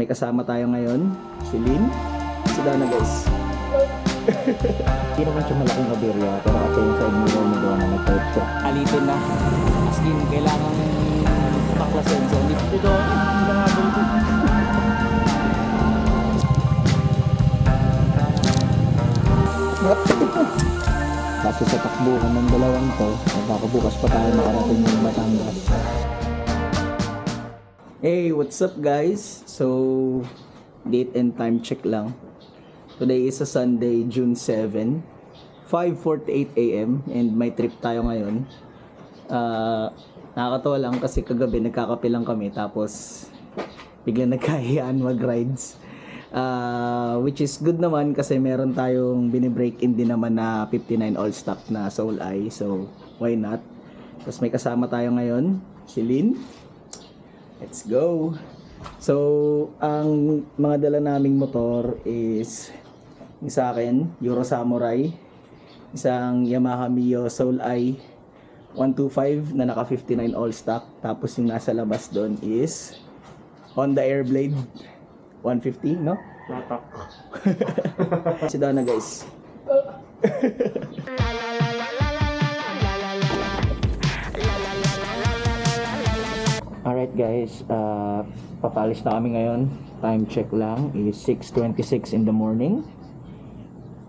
may kasama tayo ngayon, si Lynn. Si Donna, guys. Hindi naman siya malaking aberya, pero kasi yung side mirror mo doon na nag-type siya. Alitin na. As in, kailangan paklasin. So, dito, Kasi sa takbuhan ng dalawang to, baka bukas pa tayo makarating ng Batangas. Hey, what's up guys? So, date and time check lang. Today is a Sunday, June 7, 5:48 AM and may trip tayo ngayon. Nakakatawa lang kasi kagabi nagkakape lang kami tapos biglang nagkahiyaan mag-rides. Which is good naman kasi meron tayong binibreak in din naman na 59 all stock na Soul Eye, so why not? Tapos may kasama tayo ngayon, si Lynn. Let's go! So, ang mga dala naming motor is isa akin, Euro Samurai, isang Yamaha Mio Soul Eye 125 na naka 59 all stock, tapos yung nasa labas doon is Honda Airblade 150, no? Latak. Si Donna, guys. Alright guys, papaalis na kami ngayon. Time check lang is 6:26 in the morning.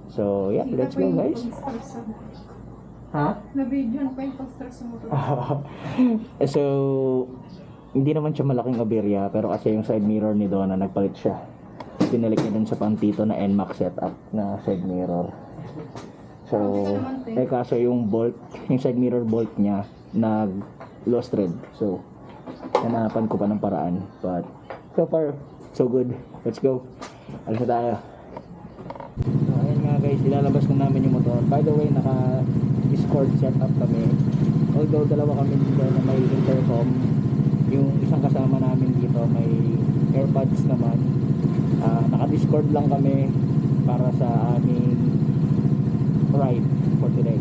So yeah, let's go guys. Ha? Na-video pa yung pag-stress mo. So, hindi naman siya malaking aberya, pero kasi yung side mirror ni Donna nagpalit siya. Pinalik niya dun sa Pantito na NMAX setup na side mirror. So, kaso yung bolt, yung side mirror bolt niya nag lost thread. So, hanapan ko pa ng paraan. But, so far, so good. Let's go. Alis na tayo. So, ayan nga guys, ilalabas na namin yung motor. By the way, naka-Discord setup kami. Although, dalawa kami dito na may intercom. Yung isang kasama namin dito may AirPods naman. Naka-Discord lang kami para sa aming ride for today.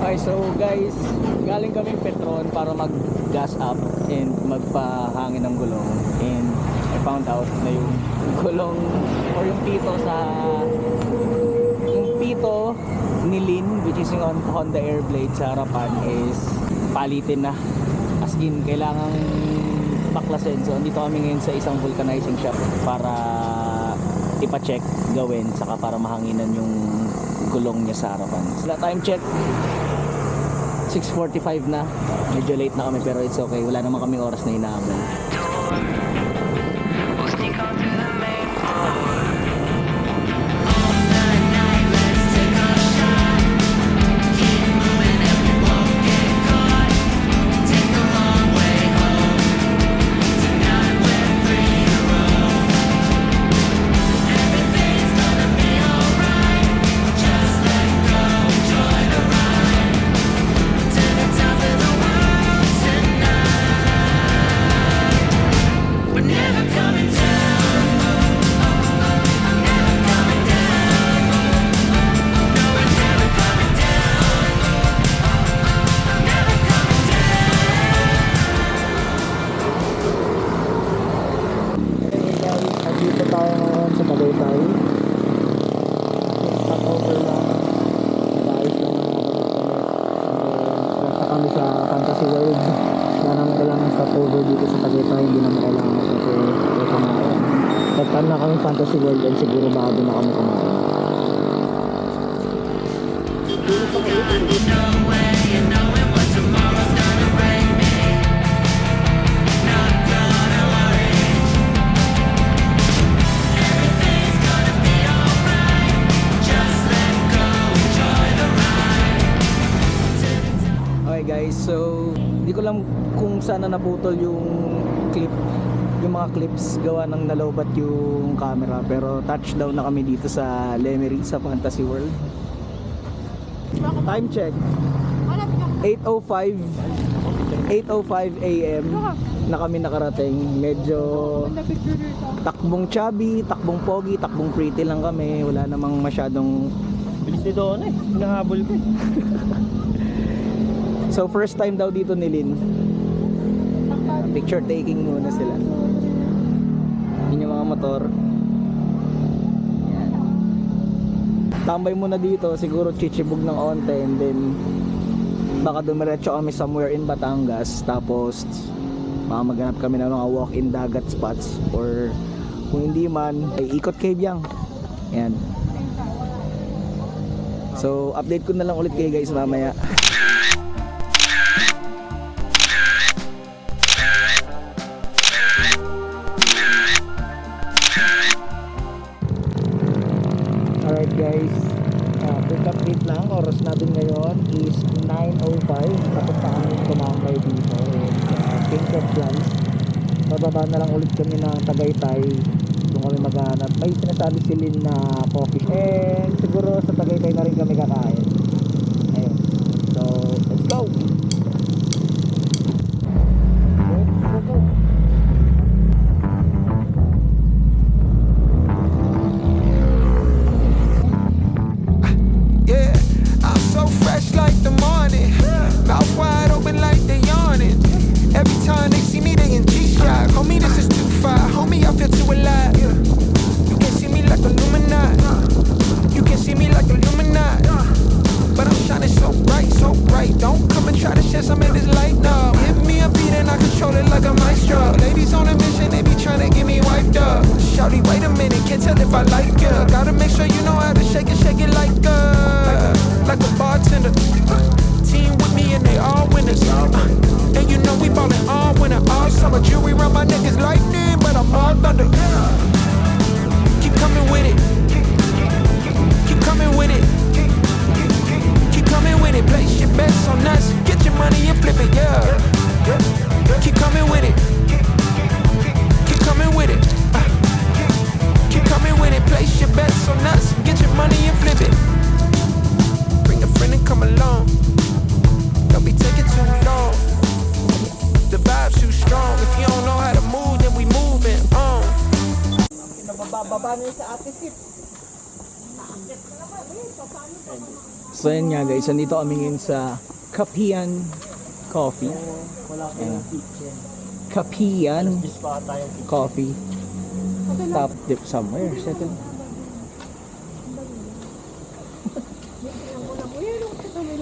Okay, so guys, galing kaming Petron para mag-gas up and magpahangin ng gulong, and I found out na yung gulong or yung pito ni Lynn, which is yung Honda Airblade sa harapan, is palitin na. As in, kailangan baklasin. So andito kami ngayon sa isang vulcanizing shop para ipa-check, gawin, saka para mahanginan yung gulong niya sa harapan. So, time check 6:45 na. Medyo late na kami pero it's okay. Wala naman kami oras na inaabot. Dito tayo ngayon sa Tagaytay. Stop over lang. Nag-ayos lang ng mga balik-balik. Punta kami sa Fantasy World. Wala naman kailangan stop over dito sa Tagaytay. Hindi naman kailangan kasi kumain. Pagkaan na kami Fantasy World and siguro bago na kami kumain. Okay guys, so hindi ko lang kung saan na naputol yung mga clips gawa ng nalobat yung camera, pero touchdown na kami dito sa Lemery sa Fantasy World. Time check 8:05 AM na kami nakarating. Medyo takbong chubby, takbong pogi, takbong pretty lang kami. Wala namang masyadong Bilis ni Donna eh. Hinahabol ko eh. So first time daw dito ni Lynn. Picture taking muna sila. Yun yung mga motor. Yan. Tambay muna dito, siguro chichibog ng onte and then baka dumiretso kami somewhere in Batangas, tapos baka maghanap kami ng mga walk-in dagat spots, or kung hindi man ay ikot kay Biang. Yan. So update ko na lang ulit kayo guys mamaya. Alright guys, quick update lang. Oras natin ngayon is 9:05. Tapos pa kami tumambay dito King of Plans. Bababa na lang ulit kami ng Tagaytay. Doon kami maghanap. May sinasabi si Lynn na coffee shop. And siguro sa Tagaytay na rin kami kakain. Ayun. So, let's go! Go! Yeah, I'm so fresh like the morning. Mouth wide open like they yawning. Every time they see me, they in G-Shock. Homie, this is too far. Homie, I feel too alive. You can see me like Illuminati. You can see me like Illuminati. But I'm shining so bright, so bright. Don't come and try to shed some of this light, no. Give me a beat and I control it like a maestro. Ladies on a mission, they be trying to get me wiped up. Shawty, wait a minute, can't tell if I like ya. Gotta make sure you know how to shake it like a bartender. Team with me and they all winners. And you know we ballin' all winter, all summer. Jewelry around my neck is lightning, but I'm all thunder. Keep coming with it. Keep coming with it. Keep coming with it. Place your bets on us. Get your money and flip it, yeah. Keep coming with it. Keep coming with it. Keep coming with it. Place your bets on us. Get your money and flip it. Bring a friend and come along. Don't be taking too long. The vibe's too strong. If you don't know how to move, then we moving on. So yun nga guys, nandito kami ngayon sa Kapian Coffee. Ayan. Kapian Coffee. Top dip somewhere. Settle.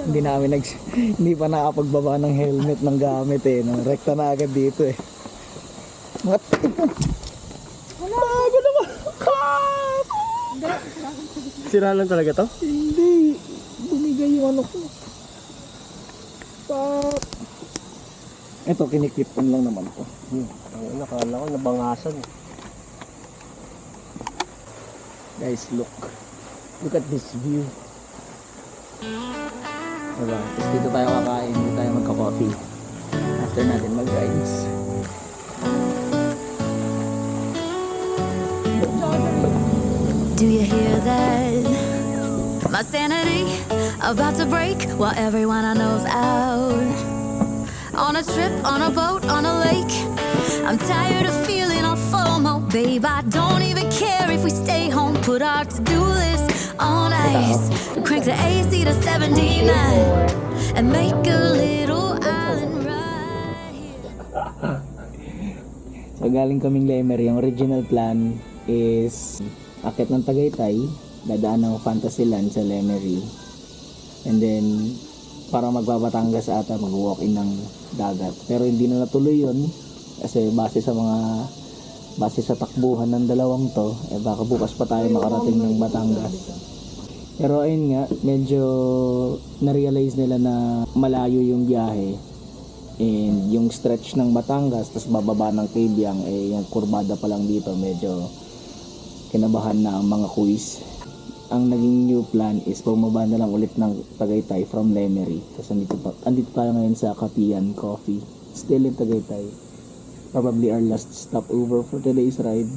Hindi pa nakapagbaba ng helmet ng gamit eh. No? Rekta na agad dito eh. What? Bago naman. Sira lang talaga to? Hindi. Bumigay yung ano ko. Fuck. Ito, kinikipon lang naman ko. Nakala ko nabangasan. Guys, look. Look at this view. Diba? Tapos dito tayo kakain, dito tayo magka-coffee. After natin mag-rides. Do you hear that? My sanity about to break while everyone I know's out. On a trip, on a boat, on a lake. I'm tired of feeling all FOMO. Babe, I don't even care if we stay home. Put our to-do list on ice. Crank the AC to 79 and make a little island right here. So galing kaming Lemery. Yung original plan is akit ng Tagaytay, dadaan ng Fantasyland sa Lemery. And then parang magbabatangas ata, mag-walk-in ng dagat. Pero hindi na natuloy yun kasi base sa takbuhan ng dalawang to, baka bukas pa tayo makarating ng Batangas. Pero ayun nga, medyo na-realize nila na malayo yung biyahe. And yung stretch ng Batangas, tapos bababa ng Kabyang, yung kurbada pa lang dito, medyo kinabahan na ang mga quiz. Ang naging new plan is bumaba na lang ulit ng Tagaytay from Lemery. Tapos andito tayo ngayon sa Kapian Coffee. Still in Tagaytay. Probably our last stopover for today's ride.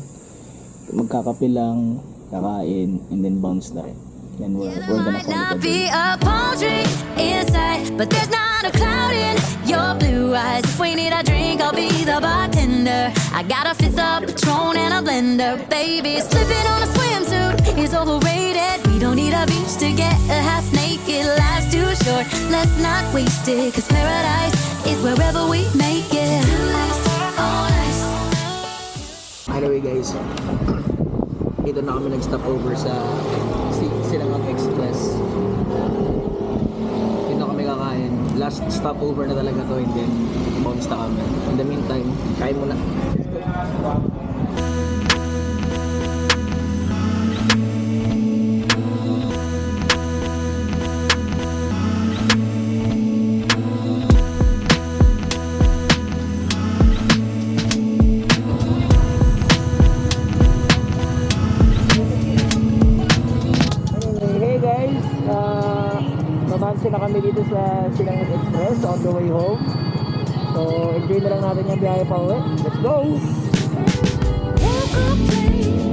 Magkakape lang, kakain, and then bounce na rin. Then we're gonna Might call not it a be day. a palm tree inside, but there's not a cloud in your blue eyes. If we need a drink, I'll be the bartender. I got a fifth of Patron and a blender. Baby, slipping on a swimsuit is overrated. We don't need a beach to get a half naked. Life's too short, let's not waste it. Cause paradise is wherever we make it. Too nice, oh nice. Anyway guys, dito na kami nag-stop over sa Silangang Express. Dito na kami kakain. Last stopover na talaga to, and then bounce na kami. In the meantime, kain muna. Hey guys, mamansin na kami dito sa Silangan Express on the way home. So enjoy na lang natin yung biyahe pa uwi. Let's go! Woke up late,